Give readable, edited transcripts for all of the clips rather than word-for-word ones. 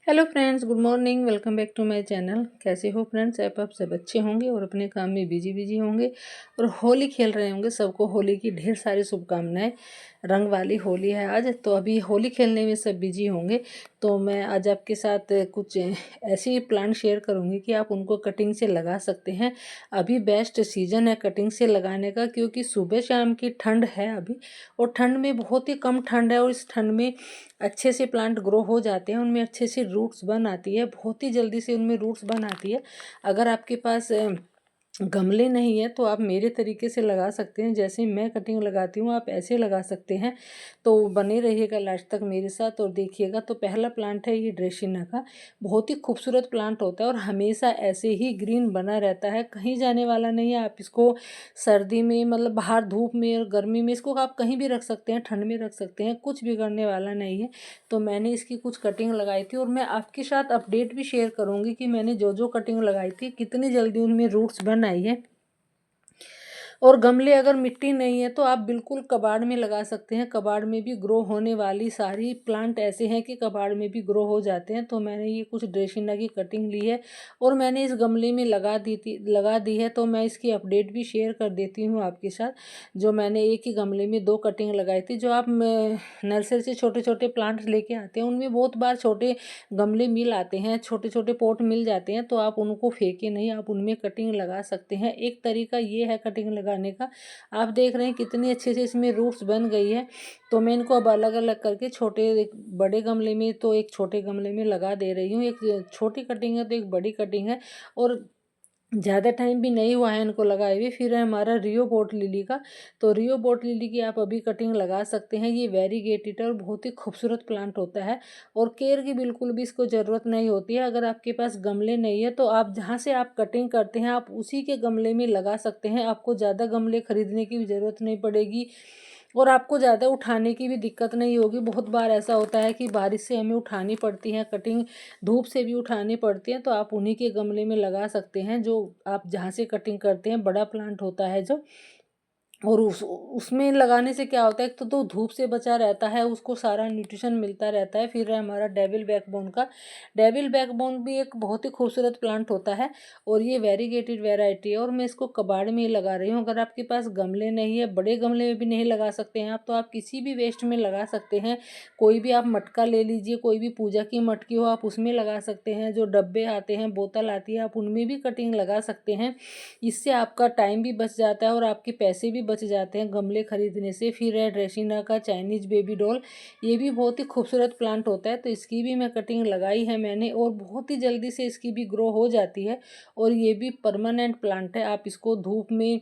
Hello friends, good morning. Welcome back to my channel. कैसे हो friends? आप सब अच्छे होंगे और अपने काम में बिजी होंगे और होली खेल रहे होंगे। सबको होली की ढेर सारी शुभकामनाएं। रंग वाली होली है आज, तो अभी होली खेलने में सब बिजी होंगे। तो मैं आज आपके साथ कुछ ऐसी प्लांट शेयर करूंगी कि आप उनको कटिंग से लगा सकते हैं। अभी बेस्ट सीजन है कटिंग से लगाने का, क्योंकि सुबह शाम की ठंड है अभी, और ठंड में बहुत ही कम ठंड है, और इस ठंड में अच्छे से प्लांट ग्रो हो जाते हैं। उनमें अच्छे से रूट्स बन आती है, बहुत ही जल्दी से उनमें रूट्स बन आती है। अगर आपके पास गमले नहीं है तो आप मेरे तरीके से लगा सकते हैं। जैसे मैं कटिंग लगाती हूँ आप ऐसे लगा सकते हैं। तो बने रहिएगा लास्ट तक मेरे साथ और देखिएगा। तो पहला प्लांट है ये ड्रेसिना का। बहुत ही खूबसूरत प्लांट होता है और हमेशा ऐसे ही ग्रीन बना रहता है, कहीं जाने वाला नहीं है। आप इसको सर्दी में मतलब बाहर धूप में और गर्मी में इसको आप कहीं भी रख सकते हैं, ठंड में रख सकते हैं, कुछ बिगड़ने वाला नहीं है। तो मैंने इसकी कुछ कटिंग लगाई थी और मैं आपके साथ अपडेट भी शेयर करूँगी कि मैंने जो जो कटिंग लगाई थी कितनी जल्दी उनमें रूट्स बन आई है। और गमले अगर मिट्टी नहीं है तो आप बिल्कुल कबाड़ में लगा सकते हैं। कबाड़ में भी ग्रो होने वाली सारी प्लांट ऐसे हैं कि कबाड़ में भी ग्रो हो जाते हैं। तो मैंने ये कुछ ड्रेसिना की कटिंग ली है और मैंने इस गमले में लगा दी है। तो मैं इसकी अपडेट भी शेयर कर देती हूँ आपके साथ। जो मैंने एक ही गमले में 2 कटिंग लगाई थी। जो आप नर्सरी से छोटे छोटे प्लांट्स लेके आते हैं उनमें बहुत बार छोटे गमले मिल आते हैं, छोटे छोटे पॉट मिल जाते हैं। तो आप उनको फेंके नहीं, आप उनमें कटिंग लगा सकते हैं। एक तरीका ये है कटिंग लगाने का। आप देख रहे हैं कितनी अच्छे से इसमें रूट्स बन गई है। तो मैं इनको अब अलग अलग करके छोटे एक बड़े गमले में तो एक छोटे गमले में लगा दे रही हूँ। एक छोटी कटिंग है तो एक बड़ी कटिंग है, और ज़्यादा टाइम भी नहीं हुआ है इनको लगाए हुए। फिर है हमारा रियो बोट लिली का। तो रियो बोट लिली की आप अभी कटिंग लगा सकते हैं। ये वेरीगेटेड और बहुत ही खूबसूरत प्लांट होता है और केयर की बिल्कुल भी इसको ज़रूरत नहीं होती है। अगर आपके पास गमले नहीं है तो आप जहाँ से आप कटिंग करते हैं आप उसी के गमले में लगा सकते हैं। आपको ज़्यादा गमले खरीदने की भी ज़रूरत नहीं पड़ेगी और आपको ज़्यादा उठाने की भी दिक्कत नहीं होगी। बहुत बार ऐसा होता है कि बारिश से हमें उठानी पड़ती है कटिंग, धूप से भी उठानी पड़ती है। तो आप उन्हीं के गमले में लगा सकते हैं जो आप जहाँ से कटिंग करते हैं। बड़ा प्लांट होता है जो, और उसमें लगाने से क्या होता है, एक तो धूप से बचा रहता है, उसको सारा न्यूट्रिशन मिलता रहता है। फिर है हमारा डेविल बैकबोन का। डेविल बैकबोन भी एक बहुत ही खूबसूरत प्लांट होता है और ये वेरीगेटेड वैरायटी है और मैं इसको कबाड़ में ही लगा रही हूँ। अगर आपके पास गमले नहीं है, बड़े गमले में भी नहीं लगा सकते हैं आप, तो आप किसी भी वेस्ट में लगा सकते हैं। कोई भी आप मटका ले लीजिए, कोई भी पूजा की मटकी हो आप उसमें लगा सकते हैं। जो डब्बे आते हैं, बोतल आती है, आप उनमें भी कटिंग लगा सकते हैं। इससे आपका टाइम भी बच जाता है और आपके पैसे भी बच जाते हैं गमले खरीदने से। फिर है ड्रेसिना का चाइनीज बेबी डॉल। ये भी बहुत ही खूबसूरत प्लांट होता है। तो इसकी भी मैं कटिंग लगाई है मैंने और बहुत ही जल्दी से इसकी भी ग्रो हो जाती है। और ये भी परमानेंट प्लांट है। आप इसको धूप में,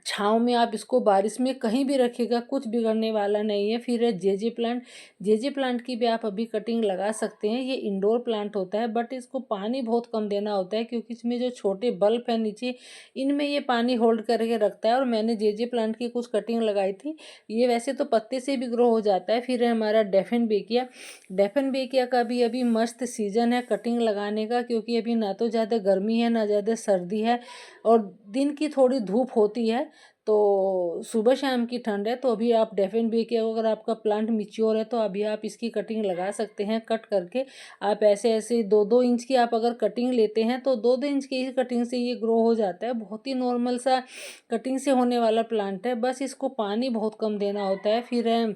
छाँव में, आप इसको बारिश में कहीं भी रखिएगा, कुछ बिगड़ने वाला नहीं है। फिर है जेजे प्लांट। जेजे प्लांट की भी आप अभी कटिंग लगा सकते हैं। ये इंडोर प्लांट होता है बट इसको पानी बहुत कम देना होता है, क्योंकि इसमें जो छोटे बल्ब है नीचे, इनमें ये पानी होल्ड करके रखता है। और मैंने जेजे प्लांट की कुछ कटिंग लगाई थी। ये वैसे तो पत्ते से भी ग्रो हो जाता है। फिर है हमारा डेफन बेकिया। डेफन बेकिया का भी अभी मस्त सीजन है कटिंग लगाने का, क्योंकि अभी ना तो ज़्यादा गर्मी है ना ज़्यादा सर्दी है और दिन की थोड़ी धूप होती है। तो सुबह शाम की ठंड है। तो अभी आप डेफिन बे के, अगर आपका प्लांट मिच्योर है तो अभी आप इसकी कटिंग लगा सकते हैं कट करके। आप ऐसे ऐसे 2-2 इंच की आप अगर कटिंग लेते हैं तो 2-2 इंच की ही कटिंग से ये ग्रो हो जाता है। बहुत ही नॉर्मल सा कटिंग से होने वाला प्लांट है, बस इसको पानी बहुत कम देना होता है। फिर है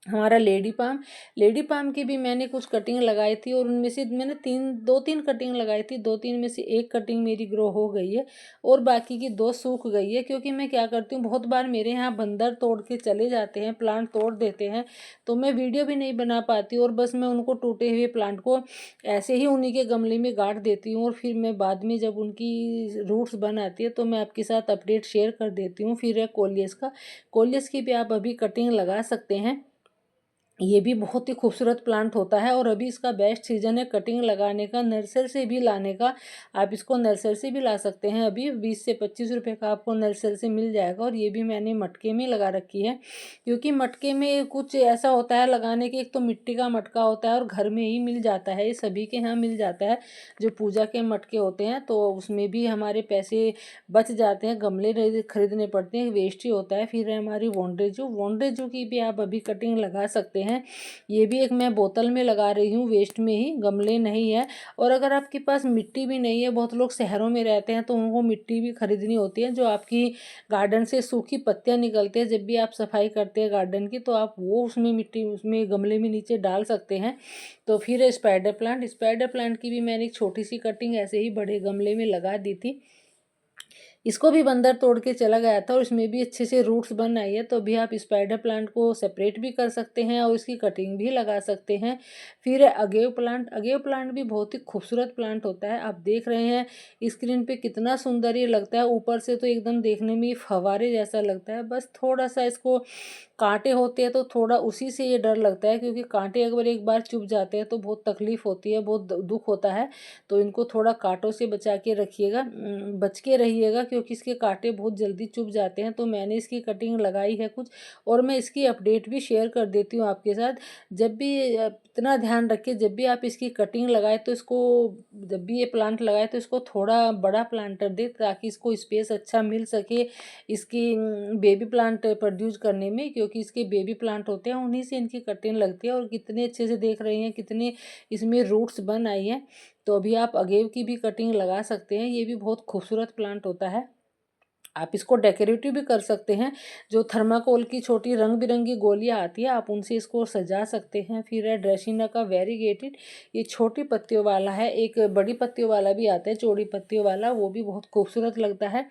हमारा लेडी पाम। लेडी पाम की भी मैंने कुछ कटिंग लगाई थी और उनमें से मैंने 2-3 कटिंग लगाई थी। 2-3 में से एक कटिंग मेरी ग्रो हो गई है और बाकी की 2 सूख गई है। क्योंकि मैं क्या करती हूँ, बहुत बार मेरे यहाँ बंदर तोड़ के चले जाते हैं, प्लांट तोड़ देते हैं, तो मैं वीडियो भी नहीं बना पाती और बस मैं उनको टूटे हुए प्लांट को ऐसे ही उन्हीं के गमले में गाड़ देती हूँ। और फिर मैं बाद में जब उनकी रूट्स बन आती है तो मैं आपके साथ अपडेट शेयर कर देती हूँ। फिर है कोलियस का। कोलियस की भी आप अभी कटिंग लगा सकते हैं। ये भी बहुत ही खूबसूरत प्लांट होता है और अभी इसका बेस्ट सीजन है कटिंग लगाने का, नर्सरी से भी लाने का। आप इसको नर्सरी से भी ला सकते हैं। अभी 20 से 25 रुपये का आपको नर्सरी से मिल जाएगा। और ये भी मैंने मटके में लगा रखी है, क्योंकि मटके में कुछ ऐसा होता है लगाने के, एक तो मिट्टी का मटका होता है और घर में ही मिल जाता है, ये सभी के यहाँ मिल जाता है। जो पूजा के मटके होते हैं तो उसमें भी हमारे पैसे बच जाते हैं, गमले खरीदने पड़ते हैं, वेस्ट ही होता है। फिर है हमारी वोंड्रेजू। वोंड्रेजू की भी आप अभी कटिंग लगा सकते हैं। हैं। ये भी एक मैं बोतल में लगा रही हूँ, वेस्ट में ही, गमले नहीं है। और अगर आपके पास मिट्टी भी नहीं है, बहुत लोग शहरों में रहते हैं तो उनको मिट्टी भी खरीदनी होती है, जो आपकी गार्डन से सूखी पत्तियाँ निकलती हैं, जब भी आप सफाई करते हैं गार्डन की तो आप वो उसमें मिट्टी उसमें गमले में नीचे डाल सकते हैं। तो फिर स्पाइडर प्लांट की भी मैंने एक छोटी सी कटिंग ऐसे ही बड़े गमले में लगा दी थी। इसको भी बंदर तोड़ के चला गया था और इसमें भी अच्छे से रूट्स बन आई है। तो अभी आप स्पाइडर प्लांट को सेपरेट भी कर सकते हैं और इसकी कटिंग भी लगा सकते हैं। फिर अगेव प्लांट भी बहुत ही खूबसूरत प्लांट होता है। आप देख रहे हैं स्क्रीन पे कितना सुंदर ये लगता है, ऊपर से तो एकदम देखने में फव्वारे जैसा लगता है। बस थोड़ा सा इसको कांटे होते हैं तो थोड़ा उसी से ये डर लगता है, क्योंकि कांटे अगर एक बार चुभ जाते हैं तो बहुत तकलीफ होती है, बहुत दुख होता है। तो इनको थोड़ा कांटों से बचा के रखिएगा, बच के रहिएगा, क्योंकि इसके कांटे बहुत जल्दी चुभ जाते हैं। तो मैंने इसकी कटिंग लगाई है कुछ, और मैं इसकी अपडेट भी शेयर कर देती हूँ आपके साथ। जब भी इतना ध्यान रखिए, जब भी आप इसकी कटिंग लगाए तो इसको, जब भी ये प्लांट लगाए तो इसको थोड़ा बड़ा प्लांटर दे, ताकि इसको स्पेस अच्छा मिल सके इसकी बेबी प्लांट प्रोड्यूस करने में, क्योंकि इसके बेबी प्लांट होते हैं उन्हीं से इनकी कटिंग लगती है। और कितने अच्छे से देख रहे हैं, कितने इसमें रूट्स बन आई हैं। तो अभी आप अगेव की भी कटिंग लगा सकते हैं, ये भी बहुत खूबसूरत प्लांट होता है। आप इसको डेकोरेटिव भी कर सकते हैं, जो थर्माकोल की छोटी रंग बिरंगी गोलियां आती है आप उनसे इसको सजा सकते हैं। फिर है ड्रेसिना का वेरीगेटेड, ये छोटी पत्तियों वाला है। एक बड़ी पत्तियों वाला भी आता है, चौड़ी पत्तियों वाला, वो भी बहुत खूबसूरत लगता है।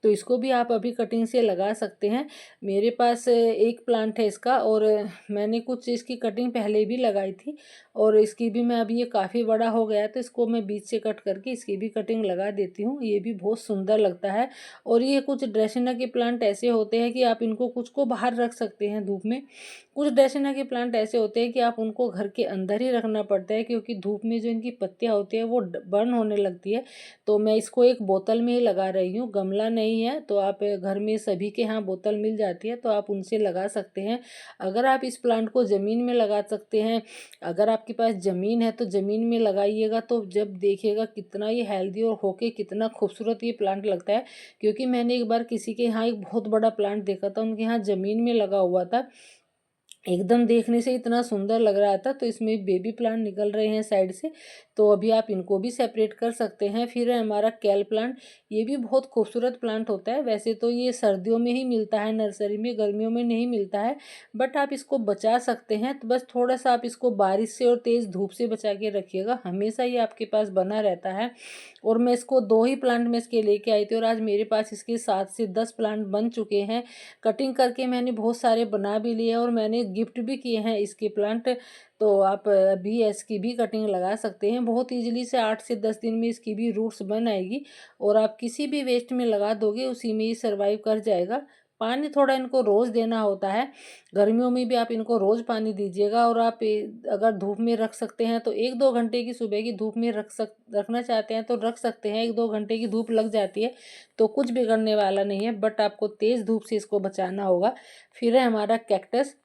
तो इसको भी आप अभी कटिंग से लगा सकते हैं। मेरे पास एक प्लांट है इसका, और मैंने कुछ इसकी कटिंग पहले भी लगाई थी, और इसकी भी मैं अभी, ये काफ़ी बड़ा हो गया है तो इसको मैं बीच से कट करके इसकी भी कटिंग लगा देती हूँ। ये भी बहुत सुंदर लगता है। और ये कुछ ड्रेसिना के प्लांट ऐसे होते हैं कि आप इनको कुछ को बाहर रख सकते हैं धूप में, कुछ ड्रेसिना के प्लांट ऐसे होते हैं कि आप उनको घर के अंदर ही रखना पड़ता है, क्योंकि धूप में जो इनकी पत्तियां होती है वो बर्न होने लगती है। तो मैं इसको एक बोतल में ही लगा रही हूँ, गमला नहीं है। तो आप घर में सभी के यहाँ बोतल मिल जाती है, तो आप उनसे लगा सकते हैं। अगर आप इस प्लांट को ज़मीन में लगा सकते हैं, अगर आपके पास ज़मीन है तो ज़मीन में लगाइएगा, तो जब देखिएगा कितना ये हेल्दी और होके कितना खूबसूरत ये प्लांट लगता है। क्योंकि मैंने एक बार किसी के यहाँ एक बहुत बड़ा प्लांट देखा था, उनके यहाँ ज़मीन में लगा हुआ था, एकदम देखने से इतना सुंदर लग रहा था। तो इसमें बेबी प्लांट निकल रहे हैं साइड से, तो अभी आप इनको भी सेपरेट कर सकते हैं। फिर है हमारा कैल प्लांट, ये भी बहुत खूबसूरत प्लांट होता है। वैसे तो ये सर्दियों में ही मिलता है नर्सरी में, गर्मियों में नहीं मिलता है, बट आप इसको बचा सकते हैं। तो बस थोड़ा सा आप इसको बारिश से और तेज़ धूप से बचा के रखिएगा, हमेशा ये आपके पास बना रहता है। और मैं इसको 2 ही प्लांट में इसके लेके आई थी, और आज मेरे पास इसके 7 से 10 प्लांट बन चुके हैं। कटिंग करके मैंने बहुत सारे बना भी लिए और मैंने गिफ्ट भी किए हैं इसके प्लांट। तो आप अभी इसकी भी कटिंग लगा सकते हैं बहुत ईजिली से, 8 से 10 दिन में इसकी भी रूट्स बन आएगी, और आप किसी भी वेस्ट में लगा दोगे उसी में ही सर्वाइव कर जाएगा। पानी थोड़ा इनको रोज़ देना होता है, गर्मियों में भी आप इनको रोज़ पानी दीजिएगा। और आप अगर धूप में रख सकते हैं तो 1-2 घंटे की सुबह की धूप में रखना चाहते हैं तो रख सकते हैं। 1-2 घंटे की धूप लग जाती है तो कुछ बिगड़ने वाला नहीं है, बट आपको तेज़ धूप से इसको बचाना होगा। फिर है हमारा कैक्टस,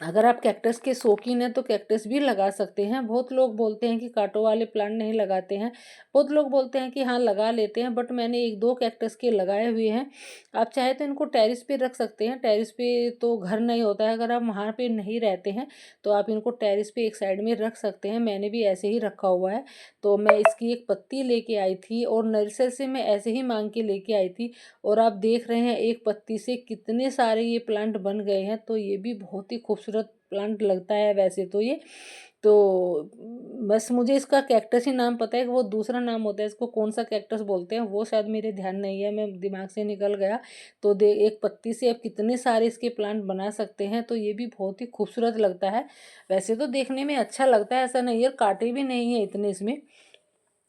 अगर आप कैक्टस के शौकीन हैं तो कैक्टस भी लगा सकते हैं। बहुत लोग बोलते हैं कि कांटों वाले प्लांट नहीं लगाते हैं, बहुत लोग बोलते हैं कि हाँ लगा लेते हैं, बट मैंने 1-2 कैक्टस के लगाए हुए हैं। आप चाहे तो इनको टेरिस पे रख सकते हैं, टेरिस पे तो घर नहीं होता है, अगर आप वहाँ पे नहीं रहते हैं तो आप इनको टेरिस पे एक साइड में रख सकते हैं। मैंने भी ऐसे ही रखा हुआ है। तो मैं इसकी एक पत्ती लेके आई थी और नर्सरी से मैं ऐसे ही मांग के लेके आई थी, और आप देख रहे हैं एक पत्ती से कितने सारे ये प्लांट बन गए हैं। तो ये भी बहुत ही खूबसूरत प्लांट लगता है वैसे तो ये। तो बस मुझे इसका कैक्टस ही नाम पता है, कि वो दूसरा नाम होता है इसको, कौन सा कैक्टस बोलते हैं वो शायद मेरे ध्यान नहीं है, मैं दिमाग से निकल गया। तो एक पत्ती से आप कितने सारे इसके प्लांट बना सकते हैं। तो ये भी बहुत ही खूबसूरत लगता है, वैसे तो देखने में अच्छा लगता है, ऐसा नहीं है, कांटे भी नहीं है इतने इसमें।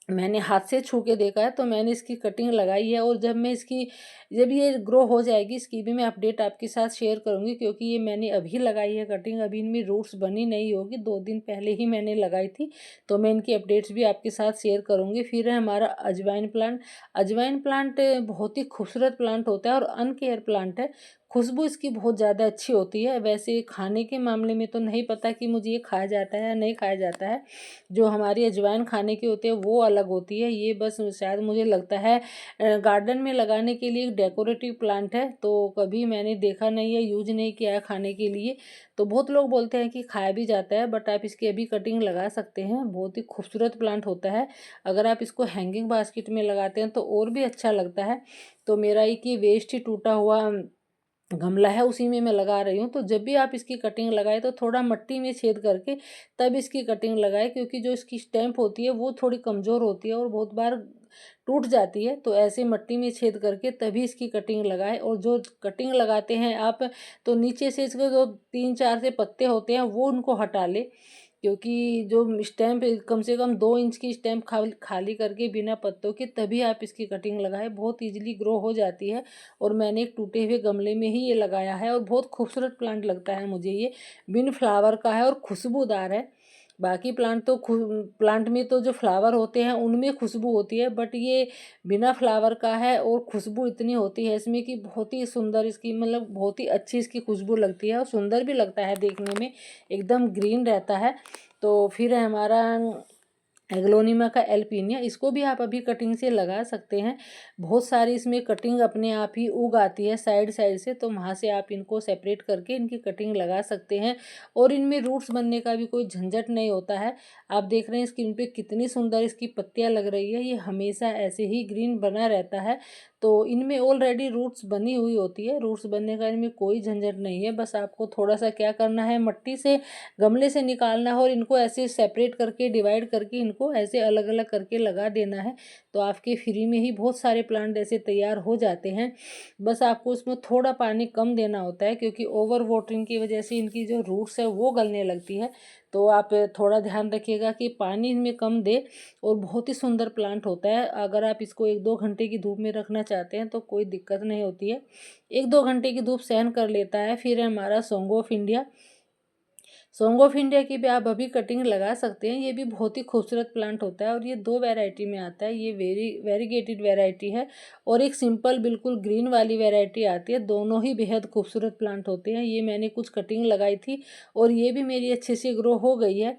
मैंने हाथ से छू के देखा है, तो मैंने इसकी कटिंग लगाई है। और जब ये ग्रो हो जाएगी इसकी भी मैं अपडेट आपके साथ शेयर करूंगी, क्योंकि ये मैंने अभी लगाई है कटिंग, अभी इनमें रूट्स बनी नहीं होगी, 2 दिन पहले ही मैंने लगाई थी। तो मैं इनकी अपडेट्स भी आपके साथ शेयर करूंगी। फिर है हमारा अजवाइन प्लांट, अजवाइन प्लांट बहुत ही खूबसूरत प्लांट होता है और अनकेयर प्लांट है। खुशबू इसकी बहुत ज़्यादा अच्छी होती है। वैसे खाने के मामले में तो नहीं पता कि मुझे ये खाया जाता है या नहीं खाया जाता है। जो हमारी अजवाइन खाने की होती है वो अलग होती है, ये बस शायद मुझे लगता है गार्डन में लगाने के लिए एक डेकोरेटिव प्लांट है, तो कभी मैंने देखा नहीं है, यूज नहीं किया है खाने के लिए। तो बहुत लोग बोलते हैं कि खाया भी जाता है, बट आप इसकी अभी कटिंग लगा सकते हैं। बहुत ही खूबसूरत प्लांट होता है। अगर आप इसको हैंगिंग बास्केट में लगाते हैं तो और भी अच्छा लगता है। तो मेरा एक ये वेस्ट ही टूटा हुआ गमला है, उसी में मैं लगा रही हूँ। तो जब भी आप इसकी कटिंग लगाए तो थोड़ा मिट्टी में छेद करके तब इसकी कटिंग लगाए, क्योंकि जो इसकी स्टेम्प होती है वो थोड़ी कमज़ोर होती है और बहुत बार टूट जाती है। तो ऐसे मिट्टी में छेद करके तभी इसकी कटिंग लगाए। और जो कटिंग लगाते हैं आप, तो नीचे से इसके जो 3-4 से पत्ते होते हैं वो उनको हटा ले, क्योंकि जो स्टैम्प कम से कम 2 इंच की स्टैम्प खाली करके बिना पत्तों के तभी आप इसकी कटिंग लगाएं। बहुत इजीली ग्रो हो जाती है। और मैंने एक टूटे हुए गमले में ही ये लगाया है और बहुत खूबसूरत प्लांट लगता है मुझे ये। बिन फ्लावर का है और खुशबूदार है। बाकी प्लांट में तो जो फ्लावर होते हैं उनमें खुशबू होती है, बट ये बिना फ्लावर का है और खुशबू इतनी होती है इसमें कि बहुत ही सुंदर इसकी, मतलब बहुत ही अच्छी इसकी खुशबू लगती है और सुंदर भी लगता है देखने में, एकदम ग्रीन रहता है। तो फिर है हमारा एग्लोनिमा का एल्पीनिया, इसको भी आप अभी कटिंग से लगा सकते हैं। बहुत सारी इसमें कटिंग अपने आप ही उग आती है साइड साइड से, तो वहाँ से आप इनको सेपरेट करके इनकी कटिंग लगा सकते हैं। और इनमें रूट्स बनने का भी कोई झंझट नहीं होता है। आप देख रहे हैं स्किन पे कितनी सुंदर इसकी पत्तियाँ लग रही है, ये हमेशा ऐसे ही ग्रीन बना रहता है। तो इनमें ऑलरेडी रूट्स बनी हुई होती है, रूट्स बनने का इनमें कोई झंझट नहीं है। बस आपको थोड़ा सा क्या करना है, मिट्टी से गमले से निकालना है और इनको ऐसे सेपरेट करके डिवाइड करके इनको ऐसे अलग अलग करके लगा देना है। तो आपके फ्री में ही बहुत सारे प्लांट ऐसे तैयार हो जाते हैं। बस आपको उसमें थोड़ा पानी कम देना होता है, क्योंकि ओवर वाटरिंग की वजह से इनकी जो रूट्स है वो गलने लगती है। तो आप थोड़ा ध्यान रखिएगा कि पानी इनमें कम दे। और बहुत ही सुंदर प्लांट होता है। अगर आप इसको 1-2 घंटे की धूप में रखना चाहते हैं तो कोई दिक्कत नहीं होती है, 1-2 घंटे की धूप सहन कर लेता है। फिर है हमारा song of India. Song of India की भी आप अभी कटिंग लगा सकते हैं। ये भी बहुत ही खूबसूरत प्लांट होता है और ये 2 वैरायटी में आता है। ये वेरीगेटेड वैरायटी है और एक सिंपल बिल्कुल ग्रीन वाली वैरायटी आती है। दोनों ही बेहद खूबसूरत प्लांट होते हैं। ये मैंने कुछ कटिंग लगाई थी और ये भी मेरी अच्छे से ग्रो हो गई है।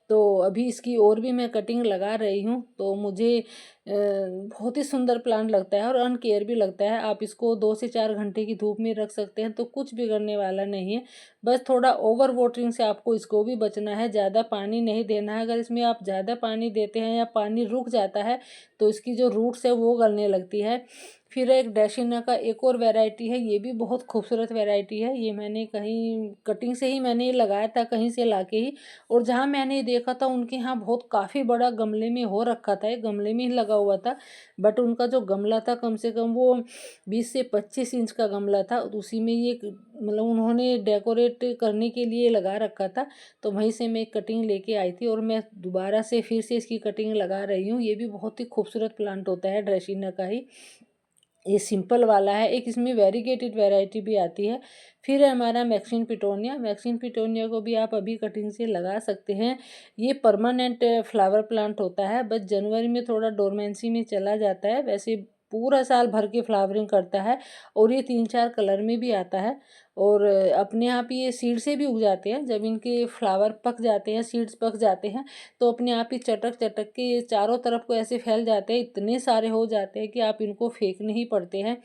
तो अभी इसकी और भी मैं कटिंग लगा रही हूँ। तो मुझे बहुत ही सुंदर प्लांट लगता है और अनकेयर भी लगता है। आप इसको 2 से 4 घंटे की धूप में रख सकते हैं तो कुछ बिगड़ने वाला नहीं है। बस थोड़ा ओवर वाटरिंग से आपको इसको भी बचना है, ज़्यादा पानी नहीं देना है। अगर इसमें आप ज़्यादा पानी देते हैं या पानी रुक जाता है तो इसकी जो रूट्स है वो गलने लगती है। फिर एक डैशिना का एक और वैरायटी है, ये भी बहुत खूबसूरत वैरायटी है। ये मैंने कहीं कटिंग से ही मैंने ये लगाया था, कहीं से लाके ही। और जहाँ मैंने देखा था उनके यहाँ बहुत काफ़ी बड़ा गमले में हो रखा था, एक गमले में ही लगा हुआ था। बट उनका जो गमला था कम से कम वो 20 से 25 इंच का गमला था। उसी में ये मतलब उन्होंने डेकोरेट करने के लिए लगा रखा था। तो वहीं से मैं कटिंग लेके आई थी और मैं दोबारा से फिर से इसकी कटिंग लगा रही हूँ। ये भी बहुत ही खूबसूरत प्लांट होता है ड्रेसिना का ही। ये सिंपल वाला है। एक इसमें वेरीगेटेड वैरायटी भी आती है। फिर है हमारा मैक्सिन पिटोनिया। मैक्सिन पिटोनिया को भी आप अभी कटिंग से लगा सकते हैं। ये परमानेंट फ्लावर प्लांट होता है, बस जनवरी में थोड़ा डोरमेंसी में चला जाता है। वैसे पूरा साल भर के फ्लावरिंग करता है और ये 3-4 कलर में भी आता है। और अपने आप ये सीड से भी उग जाते हैं। जब इनके फ्लावर पक जाते हैं, सीड्स पक जाते हैं, तो अपने आप ही चटक चटक के चारों तरफ को ऐसे फैल जाते हैं। इतने सारे हो जाते हैं कि आप इनको फेंकने ही पड़ते हैं।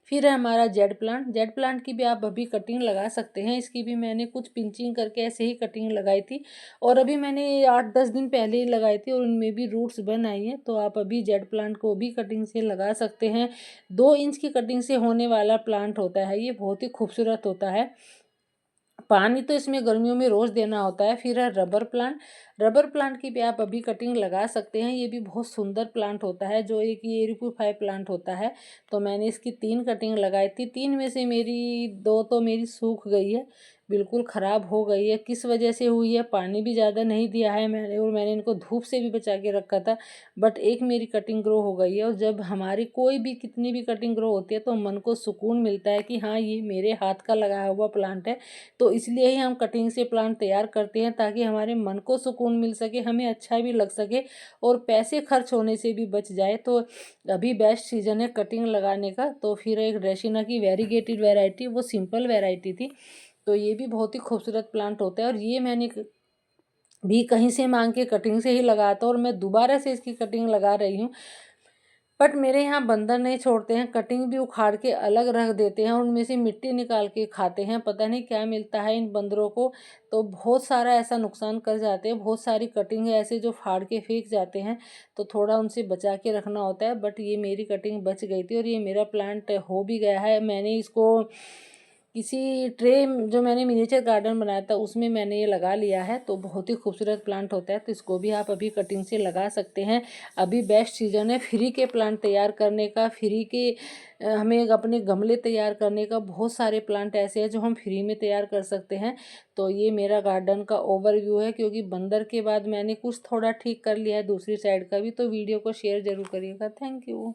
फिर है हमारा जेड प्लांट। जेड प्लांट की भी आप अभी कटिंग लगा सकते हैं। इसकी भी मैंने कुछ पिंचिंग करके ऐसे ही कटिंग लगाई थी और अभी मैंने 8-10 दिन पहले ही लगाई थी और उनमें भी रूट्स बन आई हैं। तो आप अभी जेड प्लांट को भी कटिंग से लगा सकते हैं। 2 इंच की कटिंग से होने वाला प्लांट होता है, ये बहुत ही खूबसूरत होता है। पानी तो इसमें गर्मियों में रोज़ देना होता है। फिर है रबर प्लांट। रबर प्लांट की भी आप अभी कटिंग लगा सकते हैं। ये भी बहुत सुंदर प्लांट होता है, जो एक ये एरियोफाइट प्लांट होता है। तो मैंने इसकी 3 कटिंग लगाई थी। 3 में से मेरी 2 तो मेरी सूख गई है। बिल्कुल ख़राब हो गई है। किस वजह से हुई है, पानी भी ज़्यादा नहीं दिया है मैंने और मैंने इनको धूप से भी बचा के रखा था, बट एक मेरी कटिंग ग्रो हो गई है। और जब हमारी कोई भी कितनी भी कटिंग ग्रो होती है तो मन को सुकून मिलता है कि हाँ ये मेरे हाथ का लगाया हुआ प्लांट है। तो इसलिए ही हम कटिंग से प्लांट तैयार करते हैं, ताकि हमारे मन को सुकून मिल सके, हमें अच्छा भी लग सके और पैसे खर्च होने से भी बच जाए। तो अभी बेस्ट सीजन है कटिंग लगाने का। तो फिर एक ड्रेसिना की वेरीगेटेड वैरायटी, वो सिंपल वैरायटी थी, तो ये भी बहुत ही खूबसूरत प्लांट होता है। और ये मैंने भी कहीं से मांग के कटिंग से ही लगाया था और मैं दोबारा से इसकी कटिंग लगा रही हूँ। बट मेरे यहाँ बंदर नहीं छोड़ते हैं, कटिंग भी उखाड़ के अलग रख देते हैं और उनमें से मिट्टी निकाल के खाते हैं। पता नहीं क्या मिलता है इन बंदरों को, तो बहुत सारा ऐसा नुकसान कर जाते हैं। बहुत सारी कटिंग है ऐसे जो फाड़ के फेंक जाते हैं, तो थोड़ा उनसे बचा के रखना होता है। बट ये मेरी कटिंग बच गई थी और ये मेरा प्लांट हो भी गया है। मैंने इसको किसी ट्रे, जो मैंने मिनिएचर गार्डन बनाया था उसमें मैंने ये लगा लिया है। तो बहुत ही खूबसूरत प्लांट होता है, तो इसको भी आप अभी कटिंग से लगा सकते हैं। अभी बेस्ट सीजन है फ्री के प्लांट तैयार करने का, फ्री के हमें अपने गमले तैयार करने का। बहुत सारे प्लांट ऐसे हैं जो हम फ्री में तैयार कर सकते हैं। तो ये मेरा गार्डन का ओवरव्यू है, क्योंकि बंदर के बाद मैंने कुछ थोड़ा ठीक कर लिया है दूसरी साइड का भी। तो वीडियो को शेयर ज़रूर करिएगा। Thank you.